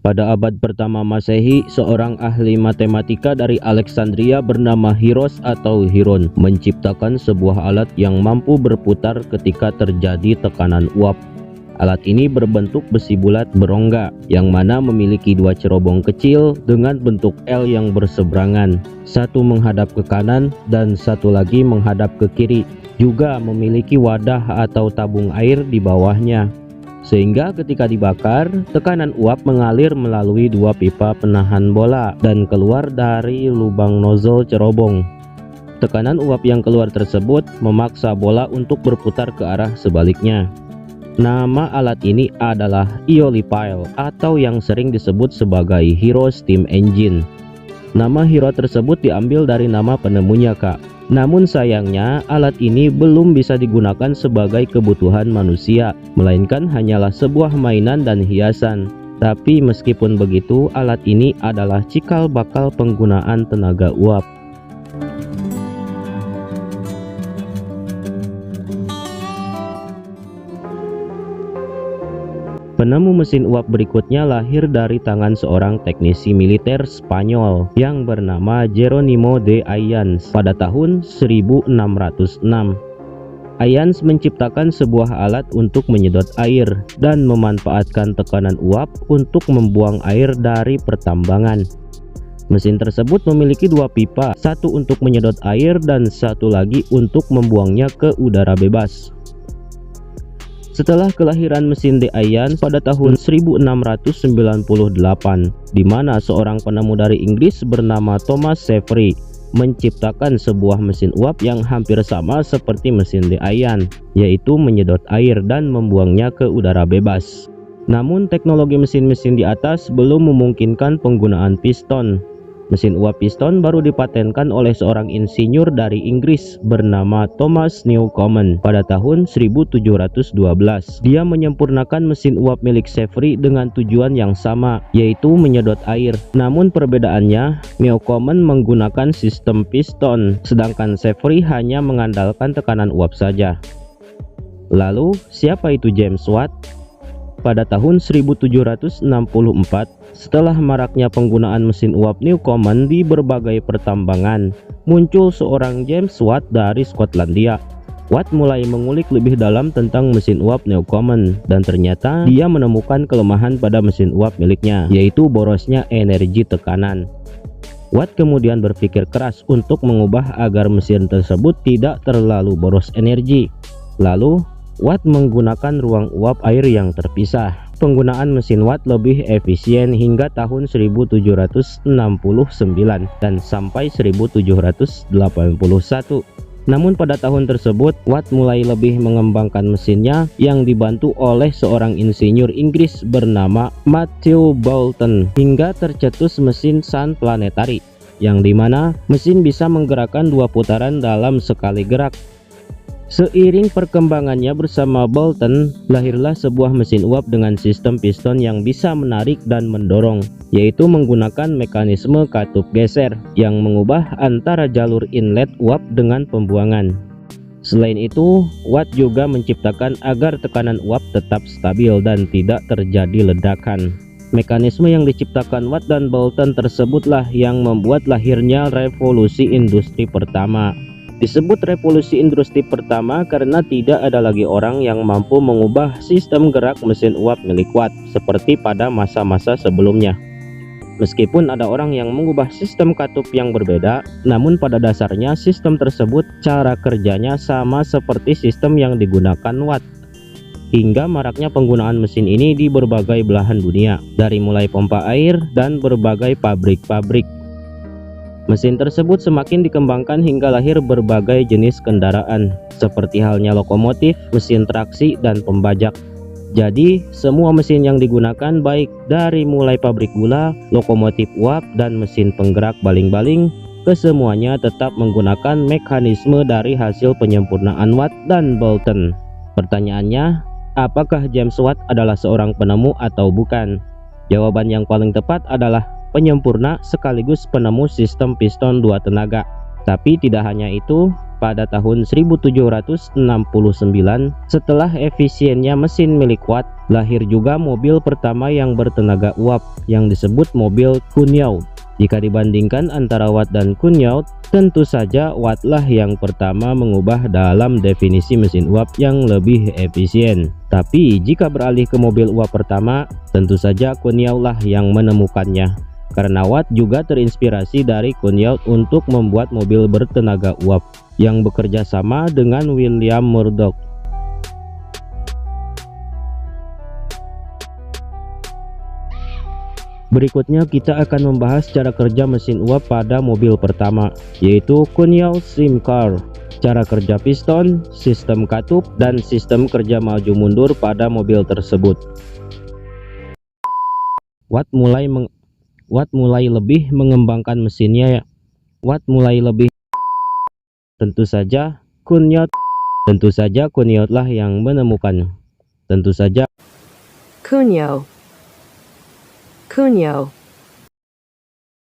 Pada abad pertama Masehi, seorang ahli matematika dari Alexandria bernama Hiros atau Hiron menciptakan sebuah alat yang mampu berputar ketika terjadi tekanan uap. Alat ini berbentuk besi bulat berongga, yang mana memiliki dua cerobong kecil dengan bentuk L yang berseberangan. Satu menghadap ke kanan dan satu lagi menghadap ke kiri. Juga memiliki wadah atau tabung air di bawahnya. Sehingga ketika dibakar, tekanan uap mengalir melalui dua pipa penahan bola dan keluar dari lubang nozzle cerobong. Tekanan uap yang keluar tersebut memaksa bola untuk berputar ke arah sebaliknya. Nama alat ini adalah Eolipile atau yang sering disebut sebagai Hero Steam Engine. Nama Hero tersebut diambil dari nama penemunya, Kak. Namun sayangnya alat ini belum bisa digunakan sebagai kebutuhan manusia, melainkan hanyalah sebuah mainan dan hiasan. Tapi meskipun begitu, alat ini adalah cikal bakal penggunaan tenaga uap. Penemu mesin uap berikutnya lahir dari tangan seorang teknisi militer Spanyol yang bernama Jerónimo de Ayans pada tahun 1606. Ayans menciptakan sebuah alat untuk menyedot air dan memanfaatkan tekanan uap untuk membuang air dari pertambangan. Mesin tersebut memiliki dua pipa, satu untuk menyedot air dan satu lagi untuk membuangnya ke udara bebas. Setelah kelahiran mesin de Ayans pada tahun 1698, di mana seorang penemu dari Inggris bernama Thomas Savery menciptakan sebuah mesin uap yang hampir sama seperti mesin de Ayans, yaitu menyedot air dan membuangnya ke udara bebas. Namun teknologi mesin-mesin di atas belum memungkinkan penggunaan piston. Mesin uap piston baru dipatenkan oleh seorang insinyur dari Inggris bernama Thomas Newcomen pada tahun 1712. Dia menyempurnakan mesin uap milik Savery dengan tujuan yang sama, yaitu menyedot air. Namun perbedaannya, Newcomen menggunakan sistem piston, sedangkan Savery hanya mengandalkan tekanan uap saja. Lalu, siapa itu James Watt? Pada tahun 1764, setelah maraknya penggunaan mesin uap Newcomen di berbagai pertambangan, muncul seorang James Watt dari Skotlandia. Watt mulai mengulik lebih dalam tentang mesin uap Newcomen, dan ternyata dia menemukan kelemahan pada mesin uap miliknya, yaitu borosnya energi tekanan. Watt kemudian berpikir keras untuk mengubah agar mesin tersebut tidak terlalu boros energi. Lalu, Watt menggunakan ruang uap air yang terpisah. Penggunaan mesin Watt lebih efisien hingga tahun 1769 dan sampai 1781. Namun pada tahun tersebut, Watt mulai lebih mengembangkan mesinnya yang dibantu oleh seorang insinyur Inggris bernama Matthew Boulton hingga tercetus mesin Sun Planetary, yang dimana mesin bisa menggerakkan dua putaran dalam sekali gerak. Seiring perkembangannya bersama Boulton, lahirlah sebuah mesin uap dengan sistem piston yang bisa menarik dan mendorong, yaitu menggunakan mekanisme katup geser yang mengubah antara jalur inlet uap dengan pembuangan. Selain itu, Watt juga menciptakan agar tekanan uap tetap stabil dan tidak terjadi ledakan. Mekanisme yang diciptakan Watt dan Boulton tersebutlah yang membuat lahirnya revolusi industri pertama. Disebut revolusi industri pertama karena tidak ada lagi orang yang mampu mengubah sistem gerak mesin uap milik Watt seperti pada masa-masa sebelumnya. Meskipun ada orang yang mengubah sistem katup yang berbeda, namun pada dasarnya sistem tersebut cara kerjanya sama seperti sistem yang digunakan Watt. Hingga maraknya penggunaan mesin ini di berbagai belahan dunia, dari mulai pompa air dan berbagai pabrik-pabrik. Mesin tersebut semakin dikembangkan hingga lahir berbagai jenis kendaraan, seperti halnya lokomotif, mesin traksi, dan pembajak. Jadi, semua mesin yang digunakan baik dari mulai pabrik gula, lokomotif uap, dan mesin penggerak baling-baling, kesemuanya tetap menggunakan mekanisme dari hasil penyempurnaan Watt dan Boulton. Pertanyaannya, apakah James Watt adalah seorang penemu atau bukan? Jawaban yang paling tepat adalah penyempurna sekaligus penemu sistem piston dua tenaga. Tapi tidak hanya itu, pada tahun 1769. Setelah efisiennya mesin milik Watt, lahir juga mobil pertama yang bertenaga uap yang disebut mobil Cugnot. Jika dibandingkan antara Watt dan Cugnot, tentu saja Watt lah yang pertama mengubah dalam definisi mesin uap yang lebih efisien. Tapi jika beralih ke mobil uap pertama, tentu saja Cugnot lah yang menemukannya. Karena Watt juga terinspirasi dari Cugnot untuk membuat mobil bertenaga uap yang bekerja sama dengan William Murdoch. Berikutnya kita akan membahas cara kerja mesin uap pada mobil pertama, yaitu Cugnot Steam Car. Cara kerja piston, sistem katup, dan sistem kerja maju mundur pada mobil tersebut. Watt mulai lebih mengembangkan mesinnya. Tentu saja Cugnot lah yang menemukannya. Cugnot.